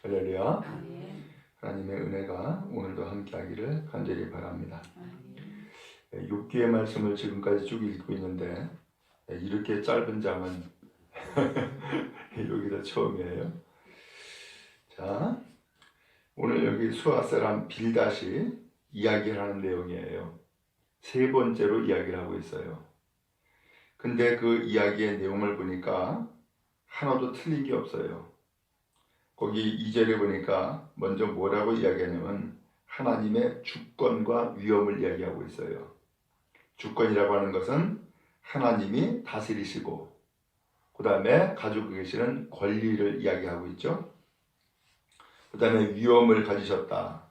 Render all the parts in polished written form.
할렐루야. 하나님의 은혜가 오늘도 함께하기를 간절히 바랍니다. 욥기의 말씀을 지금까지 쭉 읽고 있는데 이렇게 짧은 장은 여기가 처음이에요. 자, 오늘 여기 수아 사람 빌닷이 이야기를 하는 내용이에요. 세 번째로 이야기를 하고 있어요. 근데 그 이야기의 내용을 보니까 하나도 틀린 게 없어요. 거기 2절에 보니까 먼저 뭐라고 이야기하냐면 하나님의 주권과 위엄을 이야기하고 있어요. 주권이라고 하는 것은 하나님이 다스리시고 그 다음에 가지고 계시는 권리를 이야기하고 있죠. 그 다음에 위엄을 가지셨다.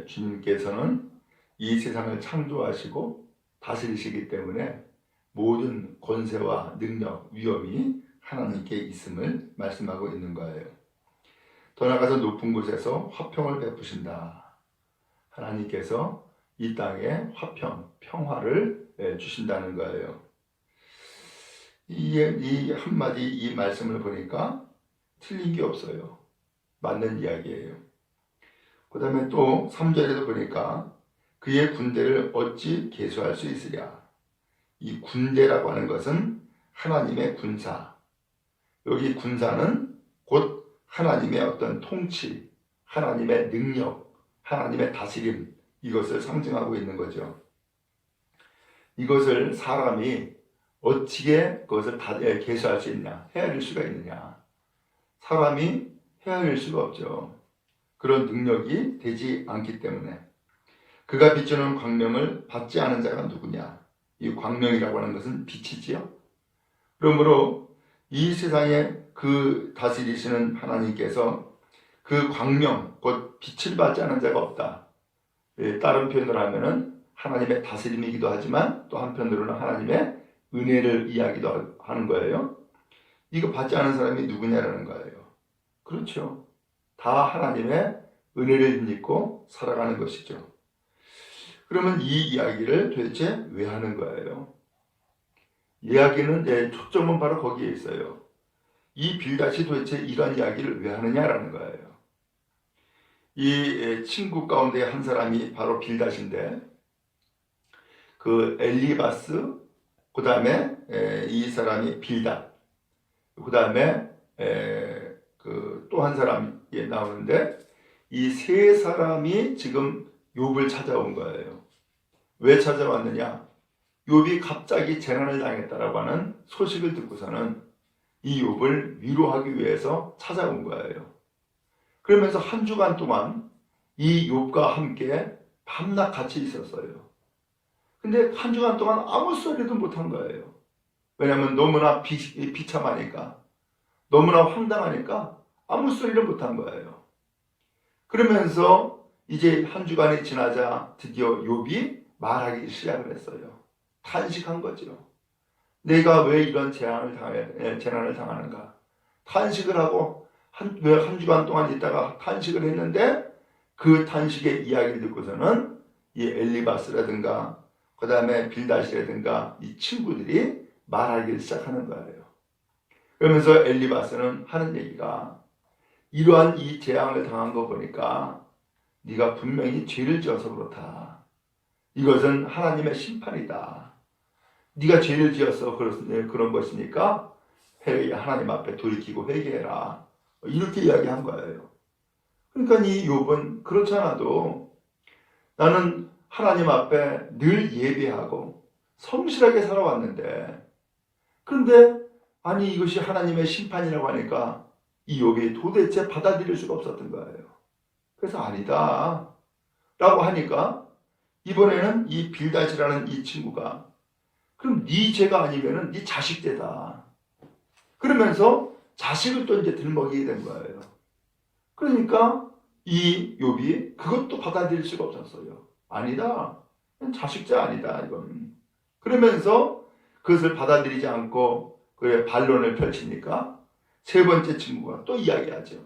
주님께서는 이 세상을 창조하시고 다스리시기 때문에 모든 권세와 능력, 위엄이 하나님께 있음을 말씀하고 있는 거예요. 더 나아가서 높은 곳에서 화평을 베푸신다. 하나님께서 이 땅에 화평, 평화를 주신다는 거예요. 이 한마디 이 말씀을 보니까 틀린 게 없어요. 맞는 이야기예요. 그 다음에 또 3절에도 보니까 그의 군대를 어찌 계수할 수 있으랴. 이 군대라고 하는 것은 하나님의 군사. 여기 군사는 곧 하나님의 어떤 통치, 하나님의 능력, 하나님의 다스림, 이것을 상징하고 있는 거죠. 이것을 사람이 어찌게 그것을 계수할 수 있냐, 헤아릴 수가 있느냐. 사람이 헤아릴 수가 없죠. 그런 능력이 되지 않기 때문에. 그가 비추는 광명을 받지 않은 자가 누구냐. 이 광명이라고 하는 것은 빛이지요. 그러므로 이 세상에 그 다스리시는 하나님께서 그 광명, 곧 빛을 받지 않은 자가 없다. 다른 표현으로 하면은 하나님의 다스림이기도 하지만 또 한편으로는 하나님의 은혜를 이야기도 하는 거예요. 이거 받지 않은 사람이 누구냐라는 거예요. 그렇죠. 다 하나님의 은혜를 믿고 살아가는 것이죠. 그러면 이 이야기를 도대체 왜 하는 거예요? 이야기는 초점은 바로 거기에 있어요. 이 빌닷이 도대체 이런 이야기를 왜 하느냐라는 거예요. 이 친구 가운데 한 사람이 바로 빌닷인데 그 엘리바스, 그 다음에 이 사람이 빌닷, 그 다음에 그 또 한 사람이 나오는데 이 세 사람이 지금 욥을 찾아온 거예요. 왜 찾아왔느냐? 욥이 갑자기 재난을 당했다라고 하는 소식을 듣고서는 이 욥을 위로하기 위해서 찾아온 거예요. 그러면서 한 주간 동안 이 욥과 함께 밤낮 같이 있었어요. 근데 한 주간 동안 아무 소리도 못한 거예요. 왜냐하면 너무나 비참하니까, 너무나 황당하니까 아무 소리를 못한 거예요. 그러면서 이제 한 주간이 지나자 드디어 욥이 말하기 시작을 했어요. 탄식한 거죠. 내가 왜 이런 재난을 당하는가? 탄식을 하고 왜 한 주간 동안 있다가 탄식을 했는데 그 탄식의 이야기를 듣고서는 이 엘리바스라든가 그 다음에 빌닷이라든가 이 친구들이 말하기 시작하는 거예요. 그러면서 엘리바스는 하는 얘기가 이러한 이 재앙을 당한 거 보니까 네가 분명히 죄를 지어서 그렇다. 이것은 하나님의 심판이다. 네가 죄를 지어서 그런 것이니까 하나님 앞에 돌이키고 회개해라. 이렇게 이야기한 거예요. 그러니까 이 욥은 그렇지 않아도 나는 하나님 앞에 늘 예배하고 성실하게 살아왔는데 그런데 아니 이것이 하나님의 심판이라고 하니까 이 욥이 도대체 받아들일 수가 없었던 거예요. 그래서 아니다 라고 하니까 이번에는 이 빌닷이라는 이 친구가 그럼 네 죄가 아니면은 네 자식 죄다. 그러면서 자식을 또 이제 들먹이게 된 거예요. 그러니까 이 욥이 그것도 받아들일 수가 없었어요. 아니다. 자식죄 아니다 이건. 그러면서 그것을 받아들이지 않고 그의 반론을 펼치니까 세 번째 친구가 또 이야기하죠.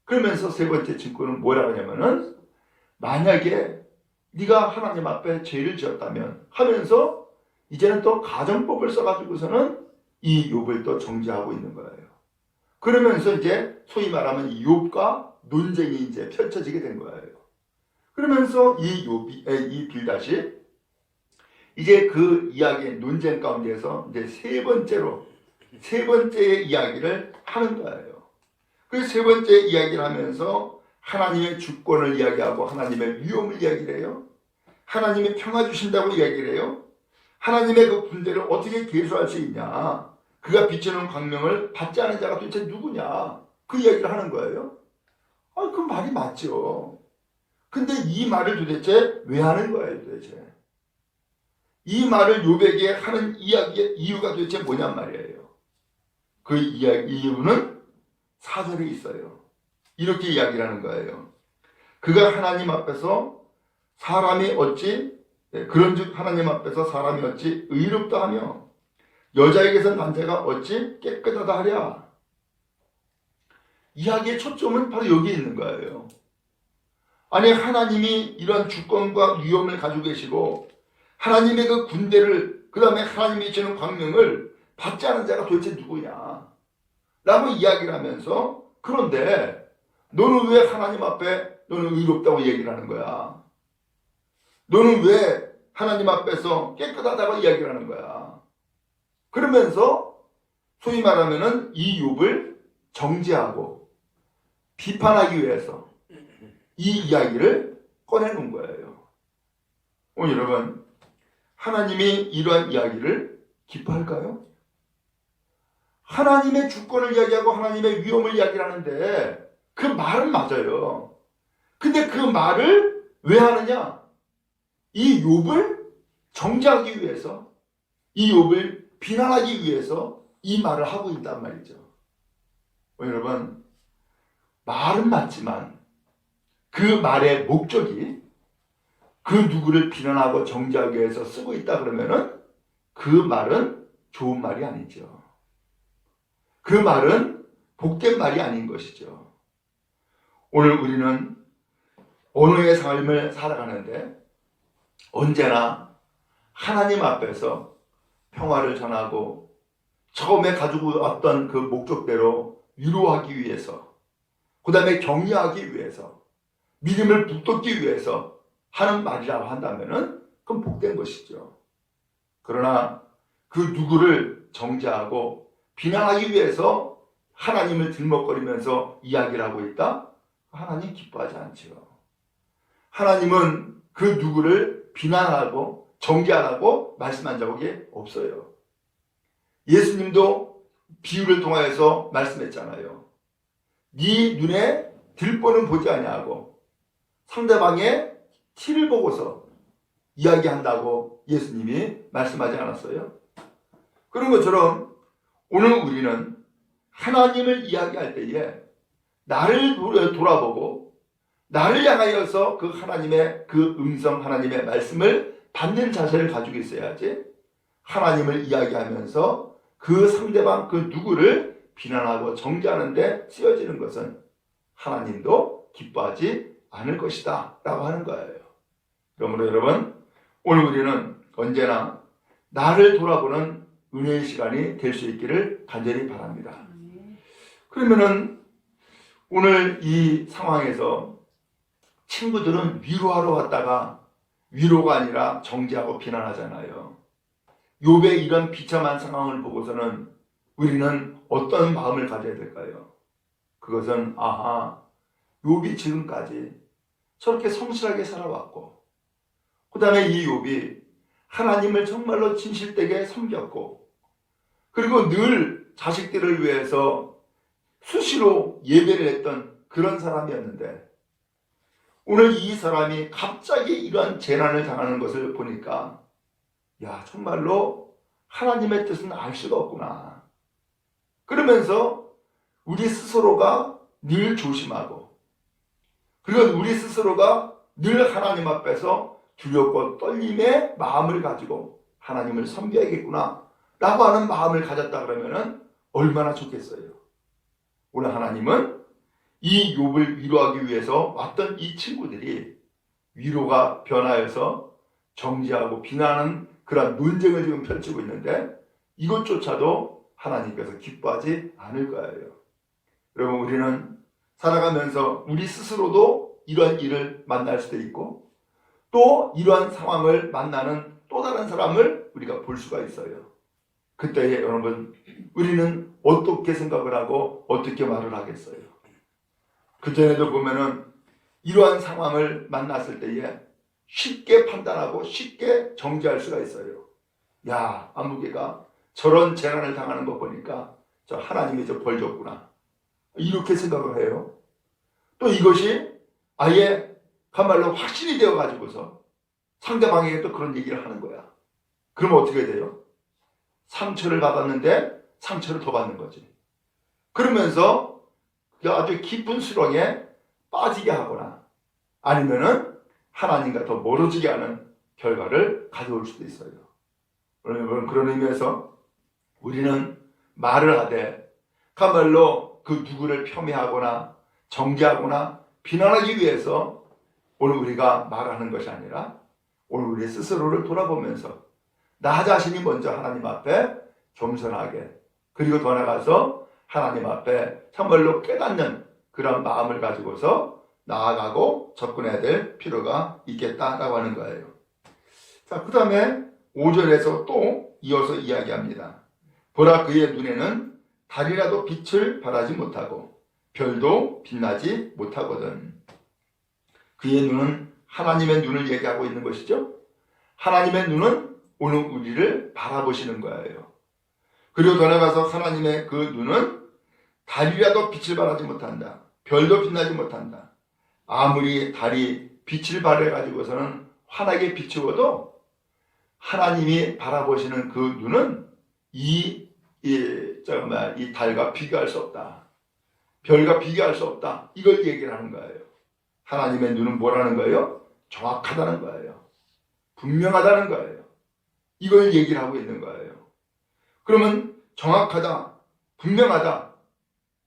그러면서 세 번째 친구는 뭐라고 하냐면은 만약에 네가 하나님 앞에 죄를 지었다면 하면서 이제는 또 가정법을 써가지고서는 이 욥을 또 정죄하고 있는 거예요. 그러면서 이제 소위 말하면 이 욥과 논쟁이 이제 펼쳐지게 된 거예요. 그러면서 이 빌닷이 이제 그 이야기의 논쟁 가운데서 이제 세 번째 이야기를 하는 거예요. 그 세 번째 이야기를 하면서 하나님의 주권을 이야기하고 하나님의 위엄을 이야기를 해요. 하나님이 평화 주신다고 이야기를 해요. 하나님의 그 군대를 어떻게 계수할 수 있냐. 그가 비추는 광명을 받지 않은 자가 도대체 누구냐. 그 이야기를 하는 거예요. 그 말이 맞죠. 근데 이 말을 도대체 왜 하는 거예요, 도대체? 이 말을 욥에게 하는 이야기의 이유가 도대체 뭐냔 말이에요. 그 이유는 4절에 있어요. 이렇게 이야기를 하는 거예요. 그가 하나님 앞에서 사람이 어찌 그런즉 하나님 앞에서 사람이 어찌 의롭다 하며 여자에게서 남자가 어찌 깨끗하다 하랴. 이야기의 초점은 바로 여기에 있는 거예요. 아니 하나님이 이런 주권과 위엄을 가지고 계시고 하나님의 그 군대를 그 다음에 하나님이 주는 광명을 받지 않은 자가 도대체 누구냐 라고 이야기를 하면서 그런데 너는 왜 하나님 앞에 너는 의롭다고 얘기를 하는 거야? 너는 왜 하나님 앞에서 깨끗하다고 이야기를 하는 거야? 그러면서 소위 말하면은 이 욥을 정죄하고 비판하기 위해서 이 이야기를 꺼내놓은 거예요. 오늘 여러분 하나님이 이러한 이야기를 기뻐할까요? 하나님의 주권을 이야기하고 하나님의 위엄을 이야기하는데 그 말은 맞아요. 근데 그 말을 왜 하느냐? 이 욥을 정죄하기 위해서, 이 욥을 비난하기 위해서 이 말을 하고 있단 말이죠. 여러분, 말은 맞지만 그 말의 목적이 그 누구를 비난하고 정죄하기 위해서 쓰고 있다 그러면은 그 말은 좋은 말이 아니죠. 그 말은 복된 말이 아닌 것이죠. 오늘 우리는 오늘의 삶을 살아가는데 언제나 하나님 앞에서 평화를 전하고 처음에 가지고 왔던 그 목적대로 위로하기 위해서 그 다음에 격려하기 위해서 믿음을 북돋기 위해서 하는 말이라고 한다면 그건 복된 것이죠. 그러나 그 누구를 정죄하고 비난하기 위해서 하나님을 들먹거리면서 이야기를 하고 있다? 하나님 기뻐하지 않죠. 하나님은 그 누구를 비난하고 정죄하라고 말씀한 적이 없어요. 예수님도 비유를 통하여서 말씀했잖아요. 네 눈에 들보는 보지 아니하고 상대방의 티를 보고서 이야기한다고 예수님이 말씀하지 않았어요? 그런 것처럼 오늘 우리는 하나님을 이야기할 때에 나를 돌아보고 나를 향하여서 그 하나님의 그 음성 하나님의 말씀을 받는 자세를 가지고 있어야지 하나님을 이야기하면서 그 상대방 그 누구를 비난하고 정죄하는 데 쓰여지는 것은 하나님도 기뻐하지 않을 것이다 라고 하는 거예요. 그러므로 여러분 오늘 우리는 언제나 나를 돌아보는 은혜의 시간이 될 수 있기를 간절히 바랍니다. 그러면은 오늘 이 상황에서 친구들은 위로하러 왔다가 위로가 아니라 정죄하고 비난하잖아요. 욥의 이런 비참한 상황을 보고서는 우리는 어떤 마음을 가져야 될까요? 그것은 욥이 지금까지 저렇게 성실하게 살아왔고 그 다음에 이 욥이 하나님을 정말로 진실되게 섬겼고 그리고 늘 자식들을 위해서 수시로 예배를 했던 그런 사람이었는데 오늘 이 사람이 갑자기 이러한 재난을 당하는 것을 보니까 정말로 하나님의 뜻은 알 수가 없구나. 그러면서 우리 스스로가 늘 조심하고 그리고 우리 스스로가 늘 하나님 앞에서 두렵고 떨림의 마음을 가지고 하나님을 섬겨야겠구나 라고 하는 마음을 가졌다 그러면 얼마나 좋겠어요. 오늘 하나님은 이 욥을 위로하기 위해서 왔던 이 친구들이 위로가 변하여서 정죄하고 비난하는 그런 논쟁을 지금 펼치고 있는데 이것조차도 하나님께서 기뻐하지 않을 거예요. 여러분, 우리는 살아가면서 우리 스스로도 이러한 일을 만날 수도 있고 또 이러한 상황을 만나는 또 다른 사람을 우리가 볼 수가 있어요. 그때에 여러분, 우리는 어떻게 생각을 하고 어떻게 말을 하겠어요? 그전에도 보면은 이러한 상황을 만났을 때에 쉽게 판단하고 쉽게 정죄할 수가 있어요. 야, 아무개가 저런 재난을 당하는 거 보니까 저 하나님이 저 벌 줬구나, 이렇게 생각을 해요. 또 이것이 아예 가말로 확신이 되어 가지고서 상대방에게 또 그런 얘기를 하는 거야. 그럼 어떻게 돼요? 상처를 받았는데 상처를 더 받는 거지. 그러면서 아주 깊은 수렁에 빠지게 하거나 아니면은 하나님과 더 멀어지게 하는 결과를 가져올 수도 있어요. 여러분, 그런 의미에서 우리는 말을 하되 가말로 그 누구를 폄훼하거나 정죄하거나 비난하기 위해서 오늘 우리가 말하는 것이 아니라 오늘 우리 스스로를 돌아보면서 나 자신이 먼저 하나님 앞에 겸손하게, 그리고 더 나아가서 하나님 앞에 정말로 깨닫는 그런 마음을 가지고서 나아가고 접근해야 될 필요가 있겠다라고 하는 거예요. 자, 그 다음에 5절에서 또 이어서 이야기합니다. 보라, 그의 눈에는 달이라도 빛을 발하지 못하고 별도 빛나지 못하거든. 그의 눈은 하나님의 눈을 얘기하고 있는 것이죠. 하나님의 눈은 오늘 우리를 바라보시는 거예요. 그리고 더 나아가서 하나님의 그 눈은 달이라도 빛을 발하지 못한다. 별도 빛나지 못한다. 아무리 달이 빛을 발해가지고서는 환하게 비추어도 하나님이 바라보시는 그 눈은 이 달과 비교할 수 없다. 별과 비교할 수 없다. 이걸 얘기를 하는 거예요. 하나님의 눈은 뭐라는 거예요? 정확하다는 거예요. 분명하다는 거예요. 이걸 얘기를 하고 있는 거예요. 그러면 정확하다, 분명하다,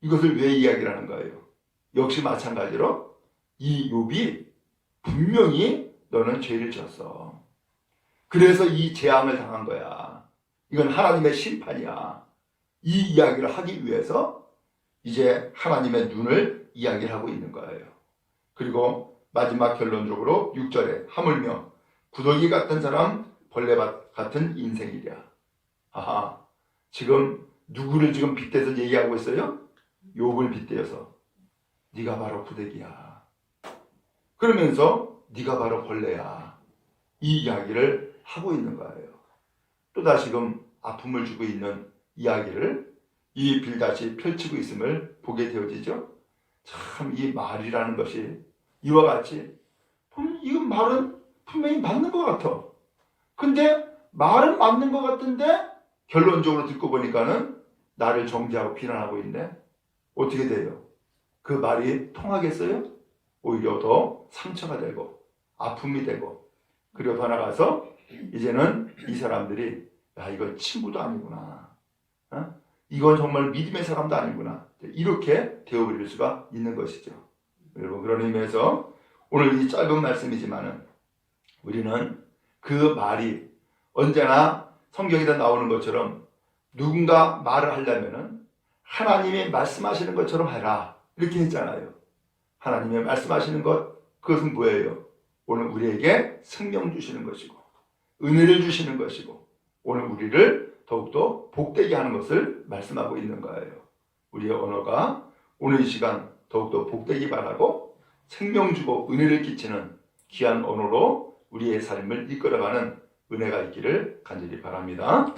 이것을 왜 이야기를 하는 거예요? 역시 마찬가지로 이 욥이 분명히 너는 죄를 졌어. 그래서 이 재앙을 당한 거야. 이건 하나님의 심판이야. 이 이야기를 하기 위해서 이제 하나님의 눈을 이야기를 하고 있는 거예요. 그리고 마지막 결론적으로 6절에 하물며 구더기 같은 사람, 벌레밭 같은 인생이랴. 아하, 지금 누구를 지금 빗대서 얘기하고 있어요? 욥을 빗대어서 네가 바로 구더기야. 그러면서 네가 바로 벌레야. 이 이야기를 하고 있는 거예요. 또 다시금 아픔을 주고 있는 이야기를 이 빌닷이 펼치고 있음을 보게 되어지죠. 참, 이 말이라는 것이 이와 같이 이 말은 분명히 맞는 것 같아. 근데 말은 맞는 것 같은데 결론적으로 듣고 보니까는 나를 정죄하고 비난하고 있네. 어떻게 돼요? 그 말이 통하겠어요? 오히려 더 상처가 되고 아픔이 되고, 그리고 더 나가서 이제는 이 사람들이 야, 이건 친구도 아니구나, 이건 정말 믿음의 사람도 아니구나, 이렇게 되어버릴 수가 있는 것이죠. 여러분, 그런 의미에서 오늘 이 짧은 말씀이지만은 우리는 그 말이 언제나 성경에다 나오는 것처럼 누군가 말을 하려면은 하나님이 말씀하시는 것처럼 해라, 이렇게 했잖아요. 하나님이 말씀하시는 것, 그것은 뭐예요? 오늘 우리에게 생명 주시는 것이고 은혜를 주시는 것이고 오늘 우리를 더욱더 복되게 하는 것을 말씀하고 있는 거예요. 우리의 언어가 오늘 이 시간 더욱더 복되기 바라고 생명 주고 은혜를 끼치는 귀한 언어로 우리의 삶을 이끌어가는 은혜가 있기를 간절히 바랍니다.